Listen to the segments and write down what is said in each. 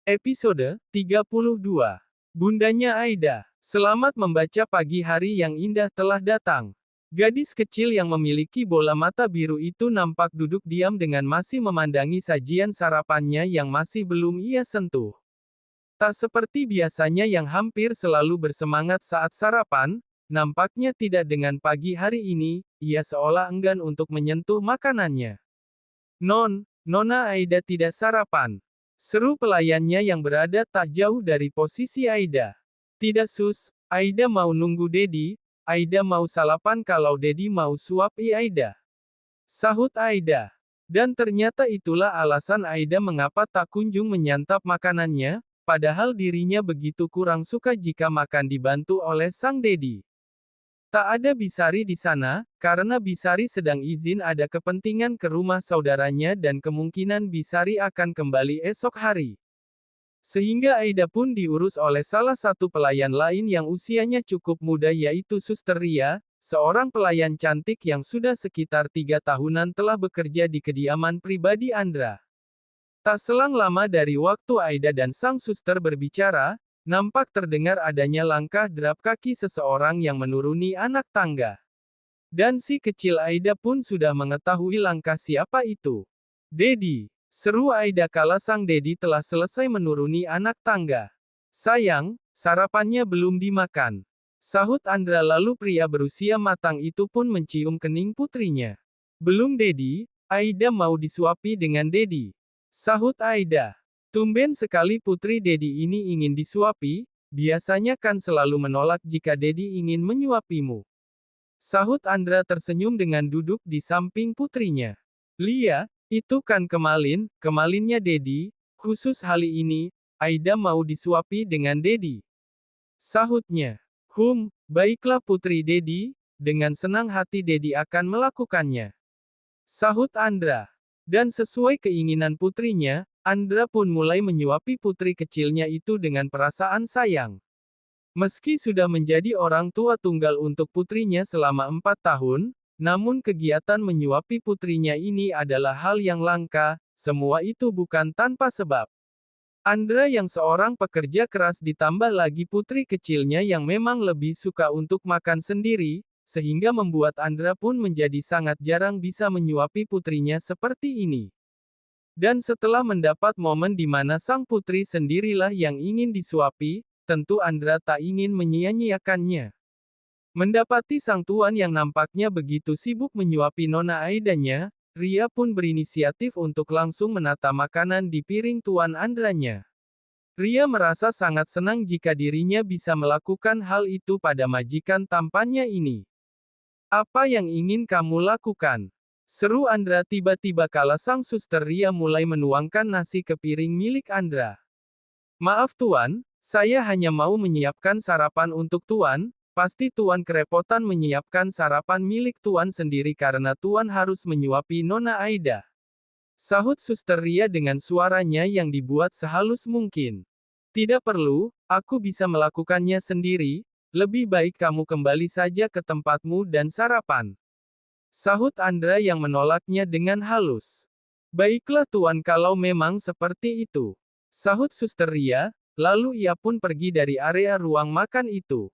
Episode 32. Bundanya Aida. Selamat membaca, pagi hari yang indah telah datang. Gadis kecil yang memiliki bola mata biru itu nampak duduk diam dengan masih memandangi sajian sarapannya yang masih belum ia sentuh. Tak seperti biasanya yang hampir selalu bersemangat saat sarapan, nampaknya tidak dengan pagi hari ini, ia seolah enggan untuk menyentuh makanannya. Nona Aida tidak sarapan. Seru pelayannya yang berada tak jauh dari posisi Aida. Tidak sus, Aida mau nunggu Dedi, Aida mau salapan kalau Dedi mau suapi Aida. Sahut Aida. Dan ternyata itulah alasan Aida mengapa tak kunjung menyantap makanannya, padahal dirinya begitu kurang suka jika makan dibantu oleh sang Dedi. Tak ada Bisari di sana, karena Bisari sedang izin ada kepentingan ke rumah saudaranya dan kemungkinan Bisari akan kembali esok hari. Sehingga Aida pun diurus oleh salah satu pelayan lain yang usianya cukup muda, yaitu Suster Ria, seorang pelayan cantik yang sudah sekitar 3 tahunan telah bekerja di kediaman pribadi Andra. Tak selang lama dari waktu Aida dan sang suster berbicara, nampak terdengar adanya langkah derap kaki seseorang yang menuruni anak tangga. Dan si kecil Aida pun sudah mengetahui langkah siapa itu. Dedi, seru Aida kala sang Dedi telah selesai menuruni anak tangga. Sayang, sarapannya belum dimakan. Sahut Andra, lalu pria berusia matang itu pun mencium kening putrinya. Belum Dedi, Aida mau disuapi dengan Dedi. Sahut Aida. Tumben sekali putri Dedi ini ingin disuapi, biasanya kan selalu menolak jika Dedi ingin menyuapimu. Sahut Andra tersenyum dengan duduk di samping putrinya. Lia, itu kan kemalinnya Dedi, khusus hari ini, Aida mau disuapi dengan Dedi. Sahutnya. Baiklah putri Dedi, dengan senang hati Dedi akan melakukannya. Sahut Andra. Dan sesuai keinginan putrinya, Andra pun mulai menyuapi putri kecilnya itu dengan perasaan sayang. Meski sudah menjadi orang tua tunggal untuk putrinya selama 4 tahun, namun kegiatan menyuapi putrinya ini adalah hal yang langka, semua itu bukan tanpa sebab. Andra yang seorang pekerja keras ditambah lagi putri kecilnya yang memang lebih suka untuk makan sendiri, sehingga membuat Andra pun menjadi sangat jarang bisa menyuapi putrinya seperti ini. Dan setelah mendapat momen di mana sang putri sendirilah yang ingin disuapi, tentu Andra tak ingin menyia-nyiakannya. Mendapati sang tuan yang nampaknya begitu sibuk menyuapi Nona Aidanya, Ria pun berinisiatif untuk langsung menata makanan di piring tuan Andranya. Ria merasa sangat senang jika dirinya bisa melakukan hal itu pada majikan tampannya ini. Apa yang ingin kamu lakukan? Seru Andra tiba-tiba kala sang suster Ria mulai menuangkan nasi ke piring milik Andra. Maaf tuan, saya hanya mau menyiapkan sarapan untuk tuan, pasti tuan kerepotan menyiapkan sarapan milik tuan sendiri karena tuan harus menyuapi Nona Aida. Sahut suster Ria dengan suaranya yang dibuat sehalus mungkin. Tidak perlu, aku bisa melakukannya sendiri, lebih baik kamu kembali saja ke tempatmu dan sarapan. Sahut Andra yang menolaknya dengan halus. Baiklah tuan, kalau memang seperti itu. Sahut suster Ria, lalu ia pun pergi dari area ruang makan itu.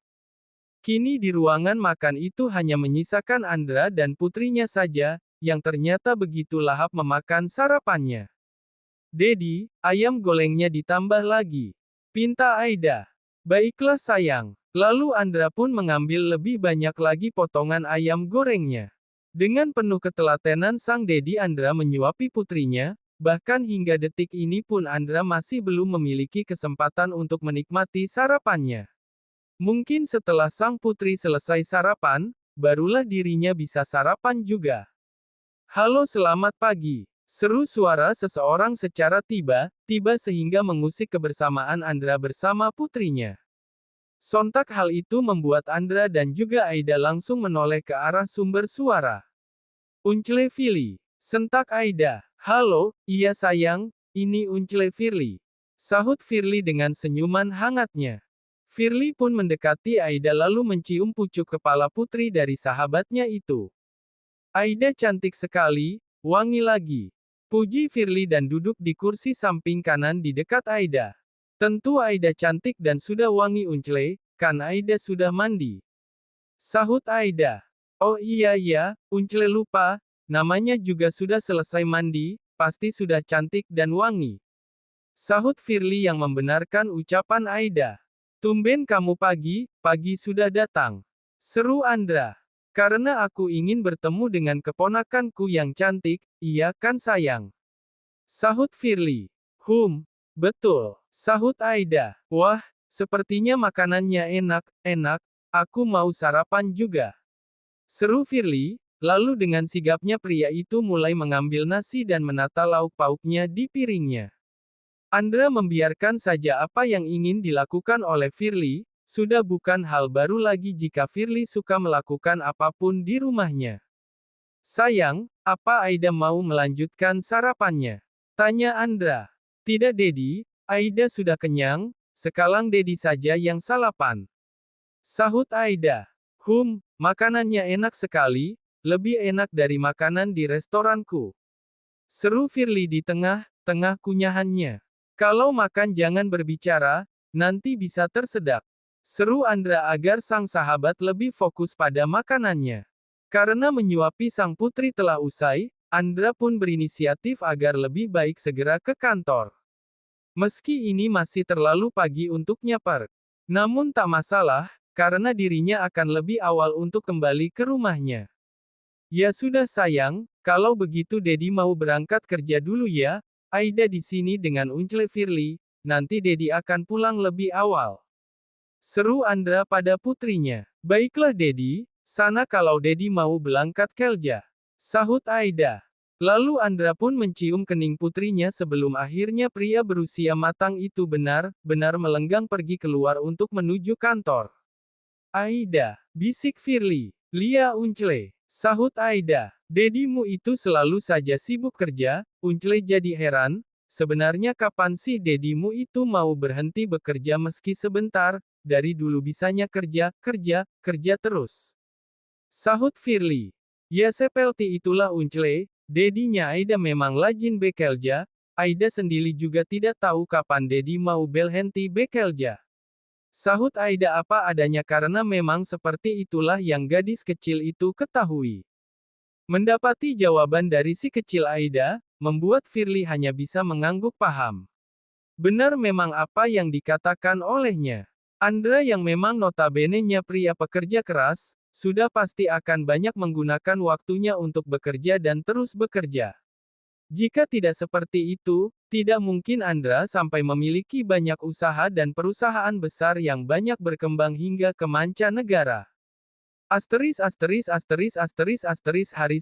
Kini di ruangan makan itu hanya menyisakan Andra dan putrinya saja, yang ternyata begitu lahap memakan sarapannya. Dedi, ayam golengnya ditambah lagi. Pinta Aida. Baiklah sayang. Lalu Andra pun mengambil lebih banyak lagi potongan ayam gorengnya. Dengan penuh ketelatenan sang Dedi Andra menyuapi putrinya, bahkan hingga detik ini pun Andra masih belum memiliki kesempatan untuk menikmati sarapannya. Mungkin setelah sang putri selesai sarapan, barulah dirinya bisa sarapan juga. Halo, selamat pagi. Seru suara seseorang secara tiba-tiba sehingga mengusik kebersamaan Andra bersama putrinya. Sontak hal itu membuat Andra dan juga Aida langsung menoleh ke arah sumber suara. Uncle Firly. Sentak Aida. Halo, iya sayang, ini Uncle Firly. Sahut Firly dengan senyuman hangatnya. Firly pun mendekati Aida lalu mencium pucuk kepala putri dari sahabatnya itu. Aida cantik sekali, wangi lagi. Puji Firly dan duduk di kursi samping kanan di dekat Aida. Tentu Aida cantik dan sudah wangi Uncle, kan Aida sudah mandi. Sahut Aida. Oh iya, Uncle lupa, namanya juga sudah selesai mandi, pasti sudah cantik dan wangi. Sahut Firly yang membenarkan ucapan Aida. Tumben kamu pagi sudah datang. Seru Andra. Karena aku ingin bertemu dengan keponakanku yang cantik, iya kan sayang? Sahut Firly. Betul. Sahut Aida. Wah, sepertinya makanannya enak, aku mau sarapan juga. Seru Firly, lalu dengan sigapnya pria itu mulai mengambil nasi dan menata lauk pauknya di piringnya. Andra membiarkan saja apa yang ingin dilakukan oleh Firly, sudah bukan hal baru lagi jika Firly suka melakukan apapun di rumahnya. Sayang, apa Aida mau melanjutkan sarapannya? Tanya Andra. Tidak Dedi, Aida sudah kenyang, sekarang Dedi saja yang sarapan. Sahut Aida. Makanannya enak sekali, lebih enak dari makanan di restoranku. Seru Firly di tengah-tengah kunyahannya. Kalau makan jangan berbicara, nanti bisa tersedak. Seru Andra agar sang sahabat lebih fokus pada makanannya. Karena menyuapi sang putri telah usai, Andra pun berinisiatif agar lebih baik segera ke kantor. Meski ini masih terlalu pagi untuk nyapar. Namun tak masalah, karena dirinya akan lebih awal untuk kembali ke rumahnya. Ya sudah sayang, kalau begitu Dedi mau berangkat kerja dulu ya. Aida di sini dengan Uncle Firly, nanti Dedi akan pulang lebih awal. Seru Andra pada putrinya. Baiklah Dedi, sana kalau Dedi mau berangkat kerja. Sahut Aida. Lalu Andra pun mencium kening putrinya sebelum akhirnya pria berusia matang itu benar-benar melenggang pergi keluar untuk menuju kantor. Aida, bisik Firly. Lia Uncle. Sahut Aida. Dedimu itu selalu saja sibuk kerja, Uncle jadi heran, sebenarnya kapan sih dedimu itu mau berhenti bekerja meski sebentar, dari dulu bisanya kerja terus. Sahut Firly. Ya seperti itulah Uncle, dedinya Aida memang rajin bekerja, Aida sendiri juga tidak tahu kapan dedi mau berhenti bekerja. Sahut Aida apa adanya karena memang seperti itulah yang gadis kecil itu ketahui. Mendapati jawaban dari si kecil Aida, membuat Firly hanya bisa mengangguk paham. Benar memang apa yang dikatakan olehnya. Andra yang memang notabene-nya pria pekerja keras, sudah pasti akan banyak menggunakan waktunya untuk bekerja dan terus bekerja. Jika tidak seperti itu, tidak mungkin Andra sampai memiliki banyak usaha dan perusahaan besar yang banyak berkembang hingga ke mancanegara. Hari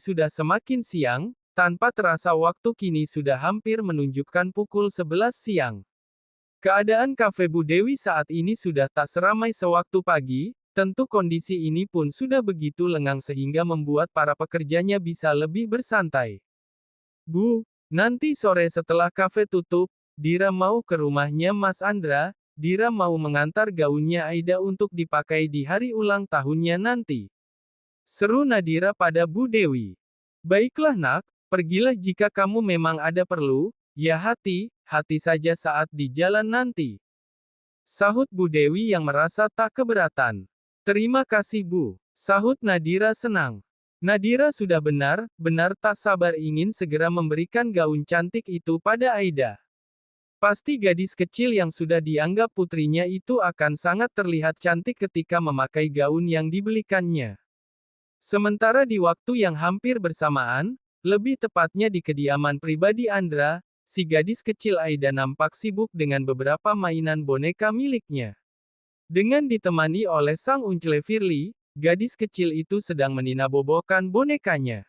sudah semakin siang, tanpa terasa waktu kini sudah hampir menunjukkan pukul 11 siang. Keadaan kafe Bu Dewi saat ini sudah tak seramai sewaktu pagi, tentu kondisi ini pun sudah begitu lengang sehingga membuat para pekerjanya bisa lebih bersantai. Bu, nanti sore setelah kafe tutup, Dira mau ke rumahnya Mas Andra. Dira mau mengantar gaunnya Aida untuk dipakai di hari ulang tahunnya nanti. Seru Nadira pada Bu Dewi. Baiklah nak, pergilah jika kamu memang ada perlu, ya hati saja saat di jalan nanti. Sahut Bu Dewi yang merasa tak keberatan. Terima kasih Bu, sahut Nadira senang. Nadira sudah benar-benar tak sabar ingin segera memberikan gaun cantik itu pada Aida. Pasti gadis kecil yang sudah dianggap putrinya itu akan sangat terlihat cantik ketika memakai gaun yang dibelikannya. Sementara di waktu yang hampir bersamaan, lebih tepatnya di kediaman pribadi Andra, si gadis kecil Aida nampak sibuk dengan beberapa mainan boneka miliknya. Dengan ditemani oleh sang Uncle Firly, gadis kecil itu sedang meninabobokan bonekanya.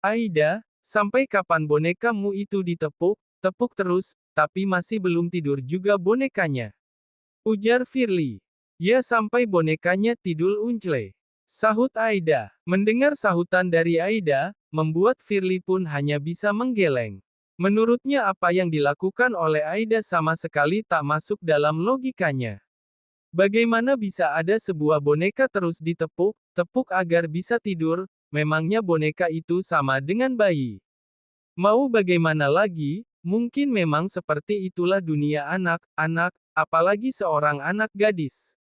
Aida, sampai kapan bonekamu itu ditepuk terus, tapi masih belum tidur juga bonekanya. Ujar Firly. Ya sampai bonekanya tidur Uncle. Sahut Aida. Mendengar sahutan dari Aida, membuat Firly pun hanya bisa menggeleng. Menurutnya apa yang dilakukan oleh Aida sama sekali tak masuk dalam logikanya. Bagaimana bisa ada sebuah boneka terus ditepuk agar bisa tidur, memangnya boneka itu sama dengan bayi. Mau bagaimana lagi, Mungkin memang seperti itulah dunia anak-anak, apalagi seorang anak gadis.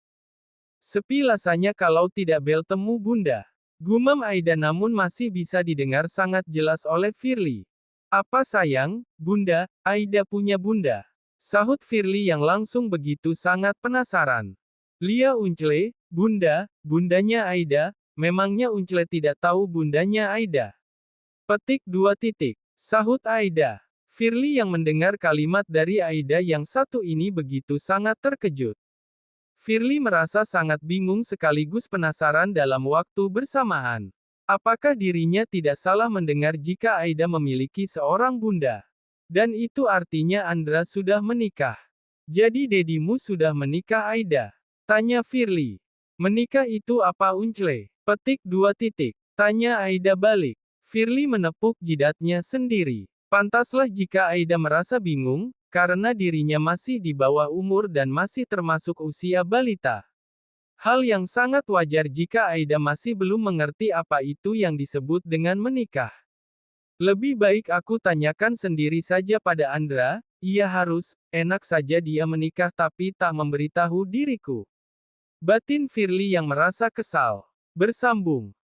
Sepi rasanya kalau tidak bertemu Bunda. Gumam Aida namun masih bisa didengar sangat jelas oleh Firly. Apa sayang, Bunda, Aida punya bunda? Sahut Firly yang langsung begitu sangat penasaran. Lia Uncle, Bunda, bundanya Aida, memangnya Uncle tidak tahu bundanya Aida? Petik 2 titik. Sahut Aida. Firly yang mendengar kalimat dari Aida yang satu ini begitu sangat terkejut. Firly merasa sangat bingung sekaligus penasaran dalam waktu bersamaan. Apakah dirinya tidak salah mendengar jika Aida memiliki seorang bunda? Dan itu artinya Andra sudah menikah. Jadi dedimu sudah menikah Aida? Tanya Firly. Menikah itu apa Uncle? Petik 2 titik. Tanya Aida balik. Firly menepuk jidatnya sendiri. Pantaslah jika Aida merasa bingung, karena dirinya masih di bawah umur dan masih termasuk usia balita. Hal yang sangat wajar jika Aida masih belum mengerti apa itu yang disebut dengan menikah. Lebih baik aku tanyakan sendiri saja pada Andra, ia harus, enak saja dia menikah tapi tak memberitahu diriku. Batin Firly yang merasa kesal. Bersambung.